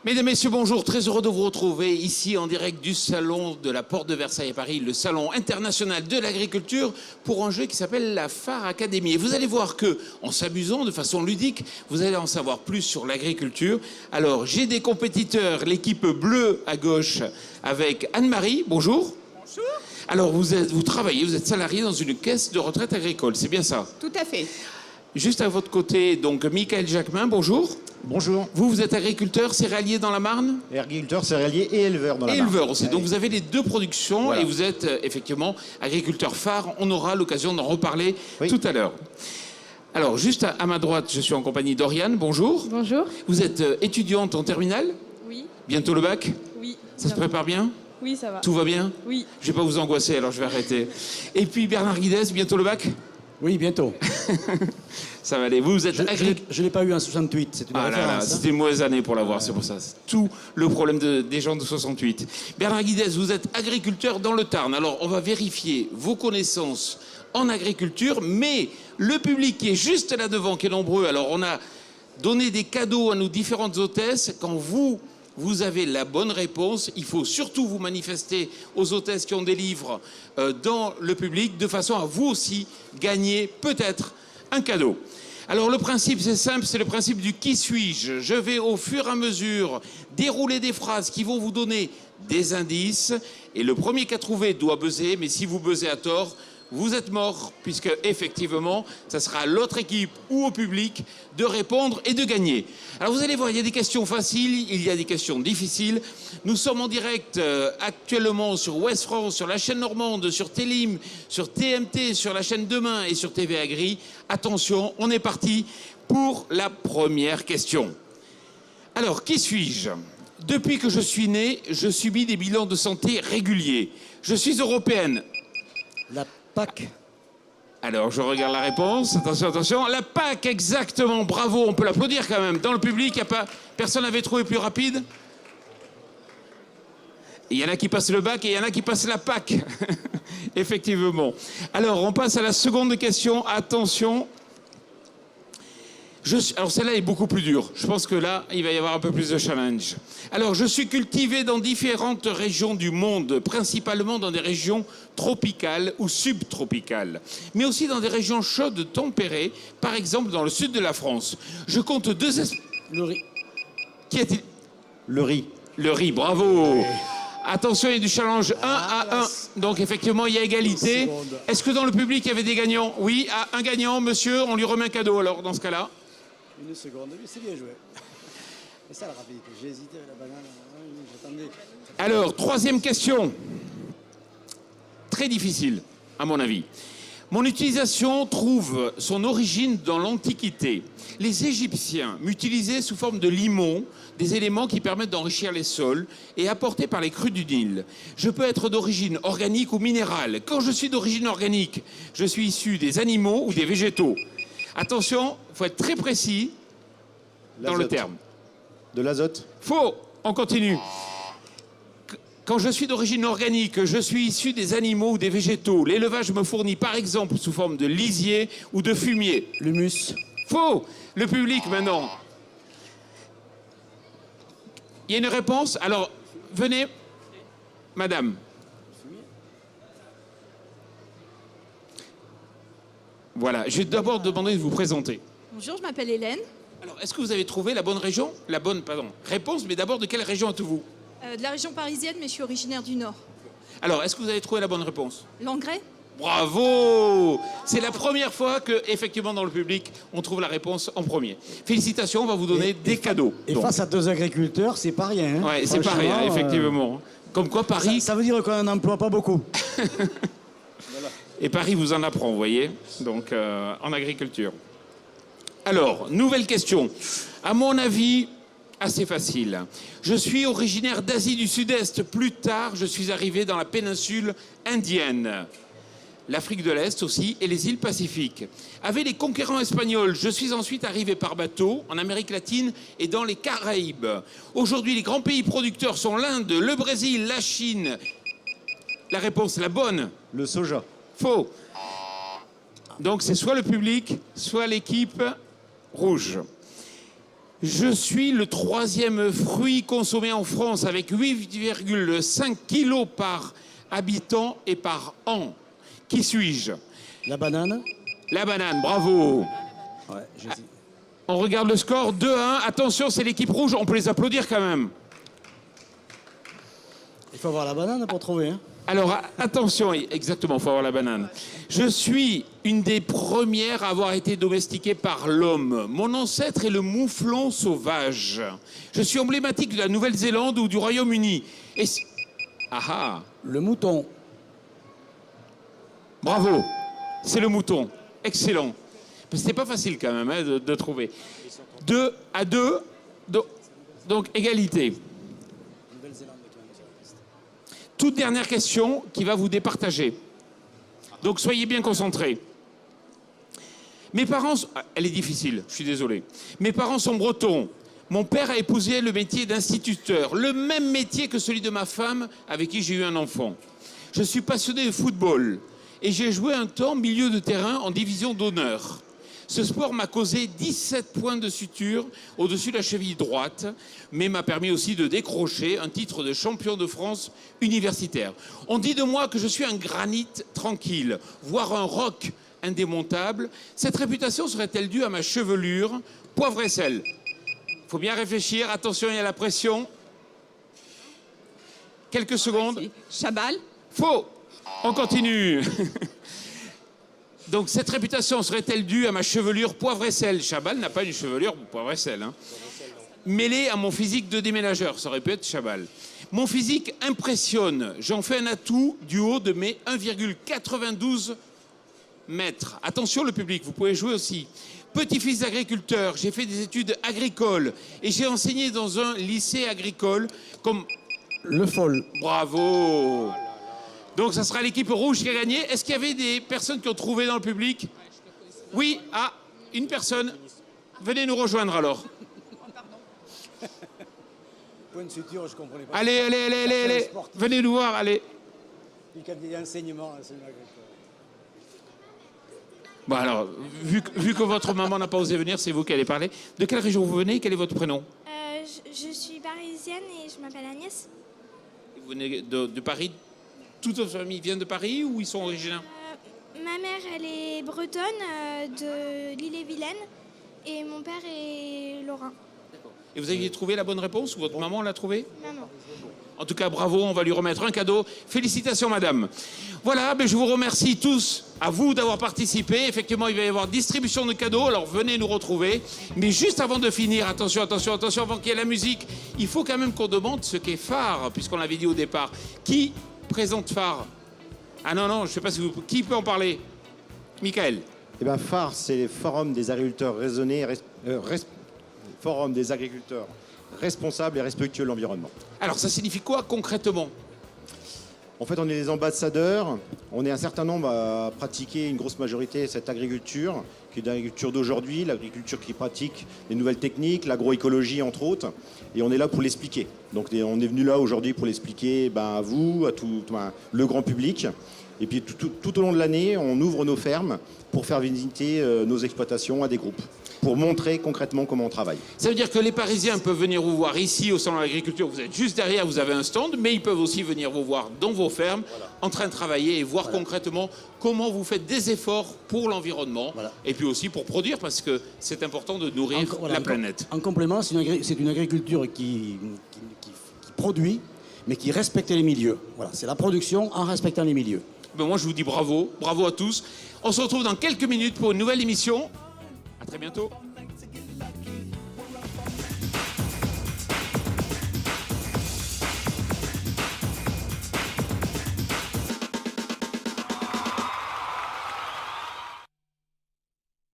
Mesdames, Messieurs, bonjour. Très heureux de vous retrouver ici en direct du salon de la Porte de Versailles à Paris, le salon international de l'agriculture pour un jeu qui s'appelle la Phare Academy. Et vous allez voir que, en s'amusant de façon ludique, vous allez en savoir plus sur l'agriculture. Alors, j'ai des compétiteurs, l'équipe bleue à gauche avec Anne-Marie. Bonjour. Bonjour. Alors, vous travaillez, vous êtes salarié dans une caisse de retraite agricole, c'est bien ça? Tout à fait. Juste à votre côté, donc, Michael Jacquemin, bonjour. Bonjour. Vous êtes agriculteur, céréalier dans la Marne? Agriculteur, céréalier et éleveur dans la Marne. Éleveur aussi. Donc vous avez les deux productions Voilà. et vous êtes effectivement agriculteur phare. On aura l'occasion d'en reparler Oui. tout à l'heure. Alors juste à ma droite, je suis en compagnie d'Oriane. Bonjour. Bonjour. Vous êtes étudiante en terminale? Oui. Bientôt le bac? Oui. Ça se prépare bien? Oui, ça va. Tout va bien? Oui. Je vais pas vous angoisser, alors je vais arrêter. Et puis Bernard Guidez, bientôt le bac? Oui, bientôt. Ça va aller. Vous êtes agriculteur. Je ne l'ai pas eu en 68, c'est une Ah là là, référence. hein. c'était une mauvaise année pour l'avoir, c'est pour ça. C'est tout le problème des gens de 68. Bernard Guidez, vous êtes agriculteur dans le Tarn. Alors, on va vérifier vos connaissances en agriculture, mais le public qui est juste là devant, qui est nombreux, alors on a donné des cadeaux à nos différentes hôtesses. Quand vous avez la bonne réponse, il faut surtout vous manifester aux hôtesses qui ont des livres dans le public, de façon à vous aussi gagner peut-être un cadeau. Alors le principe c'est simple, c'est le principe du qui suis-je. Je vais au fur et à mesure dérouler des phrases qui vont vous donner des indices et le premier qu'à trouver doit buzzer, mais si vous buzzez à tort, vous êtes mort, puisque effectivement, ça sera à l'autre équipe ou au public de répondre et de gagner. Alors vous allez voir, il y a des questions faciles, il y a des questions difficiles. Nous sommes en direct actuellement sur Ouest France, sur la chaîne normande, sur Télim, sur TMT, sur la chaîne Demain et sur TV Agri. Attention, on est parti pour la première question. Alors, qui suis-je? Depuis que je suis né, je subis des bilans de santé réguliers. Je suis européenne. La PAC. Alors, je regarde la réponse. Attention, attention. La PAC, exactement. Bravo. On peut l'applaudir quand même. Dans le public, y a pas... personne n'avait trouvé plus rapide. Il y en a qui passent le bac et il y en a qui passent la PAC. Effectivement. Alors, on passe à la seconde question. Attention. Alors celle-là est beaucoup plus dure. Je pense que là, il va y avoir un peu plus de challenge. Alors, je suis cultivé dans différentes régions du monde, principalement dans des régions tropicales ou subtropicales, mais aussi dans des régions chaudes tempérées, par exemple dans le sud de la France. Je compte deux espèces... Le riz. Qui est-il? Le riz. Le riz, bravo. Attention, il y a du challenge 1 à 1. Donc effectivement, il y a égalité. Est-ce que dans le public, il y avait des gagnants? Oui, un gagnant, monsieur, on lui remet un cadeau alors, dans ce cas-là. Une seconde, oui, c'est bien joué. C'est ça la rapidité. J'ai hésité avec la banane. J'attendais. Alors, troisième question. Très difficile, à mon avis. Mon utilisation trouve son origine dans l'Antiquité. Les Égyptiens m'utilisaient sous forme de limon, des éléments qui permettent d'enrichir les sols et apportés par les crues du Nil. Je peux être d'origine organique ou minérale. Quand je suis d'origine organique, je suis issu des animaux ou des végétaux. Attention, il faut être très précis dans le terme. De l'azote. Faux, on continue. Quand je suis d'origine organique, je suis issu des animaux ou des végétaux. L'élevage me fournit par exemple sous forme de lisier ou de fumier. L'humus. Faux. Le public maintenant. Il y a une réponse? Alors, venez, madame. Voilà, je vais d'abord demander de vous présenter. Bonjour, je m'appelle Hélène, Alors, est-ce que vous avez trouvé la bonne région? La bonne, réponse, mais d'abord, de quelle région êtes-vous? de la région parisienne, mais je suis originaire du Nord. Alors, est-ce que vous avez trouvé la bonne réponse? L'engrais? Bravo! C'est la première fois que, effectivement, dans le public, on trouve la réponse en premier. Félicitations, on va vous donner des cadeaux. Et Donc. face à deux agriculteurs, c'est pas rien. Hein. Ouais, c'est pas Franchement, rien, effectivement. Comme quoi, Paris... Ça veut dire qu'on n'emploie pas beaucoup. Et Paris vous en apprend, vous voyez, donc en agriculture. Alors, nouvelle question. À mon avis, assez facile. Je suis originaire d'Asie du Sud-Est. Plus tard, je suis arrivé dans la péninsule indienne, l'Afrique de l'Est aussi, et les îles Pacifiques. Avec les conquérants espagnols, je suis ensuite arrivé par bateau en Amérique latine et dans les Caraïbes. Aujourd'hui, les grands pays producteurs sont l'Inde, le Brésil, la Chine. La réponse, la bonne. Le soja. Faux. Donc c'est soit le public, soit l'équipe rouge. Je suis le 3e fruit consommé en France avec 8,5 kilos par habitant et par an. Qui suis-je? La banane. La banane, bravo. Ouais, j'hésite. On regarde le score, 2-1. Attention, c'est l'équipe rouge, on peut les applaudir quand même. Il faut avoir la banane pour trouver. Hein. Alors, attention, exactement, il faut avoir la banane. Je suis une des premières à avoir été domestiquée par l'homme. Mon ancêtre est le mouflon sauvage. Je suis emblématique de la Nouvelle-Zélande ou du Royaume-Uni. Et ah ah, Le mouton. bravo, c'est le mouton. Excellent. C'était pas facile quand même hein, de trouver. 2-2, donc égalité. Toute dernière question qui va vous départager. Donc soyez bien concentrés. Mes parents, elle est difficile, je suis désolé. Mes parents sont bretons. Mon père a épousé le métier d'instituteur, le même métier que celui de ma femme avec qui j'ai eu un enfant. Je suis passionné de football et j'ai joué un temps milieu de terrain en division d'honneur. Ce sport m'a causé 17 points de suture au-dessus de la cheville droite, mais m'a permis aussi de décrocher un titre de champion de France universitaire. On dit de moi que je suis un granit tranquille, voire un roc indémontable. Cette réputation serait-elle due à ma chevelure, poivre et sel? Il faut bien réfléchir, attention, il y a la pression. Quelques secondes. Chabal. Faux. On continue. Donc cette réputation serait-elle due à ma chevelure poivre et sel? Chabal n'a pas une chevelure poivre et sel. Hein. Mêlée à mon physique de déménageur, ça aurait pu être Chabal. Mon physique impressionne. J'en fais un atout du haut de mes 1,92 mètres. Attention le public, vous pouvez jouer aussi. Petit-fils d'agriculteur, j'ai fait des études agricoles et j'ai enseigné dans un lycée agricole comme... Le fol. Bravo. Donc ça sera l'équipe rouge qui a gagné. Est-ce qu'il y avait des personnes qui ont trouvé dans le public? Oui, ah, une personne. Venez nous rejoindre alors. Point de suture, je comprenais pas. Allez. Venez nous voir, allez. Il y a enseignement, agricole. Bon alors, vu que votre maman n'a pas osé venir, c'est vous qui allez parler. De quelle région vous venez? Quel est votre prénom? Je suis parisienne et je m'appelle Agnès. Vous venez de Paris? Toute votre famille vient de Paris ou ils sont originaires? Ma mère, elle est bretonne de l'île-et-Vilaine et mon père est lorrain. Et vous aviez trouvé la bonne réponse ou votre maman l'a trouvée? Maman. En tout cas, bravo, on va lui remettre un cadeau. Félicitations, madame. Voilà, je vous remercie tous, à vous d'avoir participé. Effectivement, il va y avoir distribution de cadeaux, alors venez nous retrouver. Mais juste avant de finir, attention, avant qu'il y ait la musique, il faut quand même qu'on demande ce qu'est Phare, puisqu'on l'avait dit au départ. Qui présente Phare? Ah non, je ne sais pas si vous... Qui peut en parler? Michael. Eh bien, Phare, c'est le Forum des agriculteurs raisonnés, Forum des agriculteurs responsables et respectueux de l'environnement. Alors, ça signifie quoi concrètement? En fait, on est des ambassadeurs. On est un certain nombre à pratiquer, une grosse majorité, cette agriculture, qui est l'agriculture d'aujourd'hui, l'agriculture qui pratique les nouvelles techniques, l'agroécologie, entre autres. Et on est là pour l'expliquer. Donc, on est venu là aujourd'hui pour l'expliquer à vous, à tout le grand public. Et puis, tout au long de l'année, on ouvre nos fermes pour faire visiter nos exploitations à des groupes, pour montrer concrètement comment on travaille. Ça veut dire que les Parisiens peuvent venir vous voir ici au Salon de l'Agriculture. Vous êtes juste derrière, vous avez un stand, mais ils peuvent aussi venir vous voir dans vos fermes, en train de travailler et voir concrètement comment vous faites des efforts pour l'environnement et puis aussi pour produire, parce que c'est important de nourrir la planète. En complément, c'est une agriculture qui produit, mais qui respecte les milieux. Voilà, c'est la production en respectant les milieux. Moi, je vous dis bravo à tous. On se retrouve dans quelques minutes pour une nouvelle émission. À très bientôt.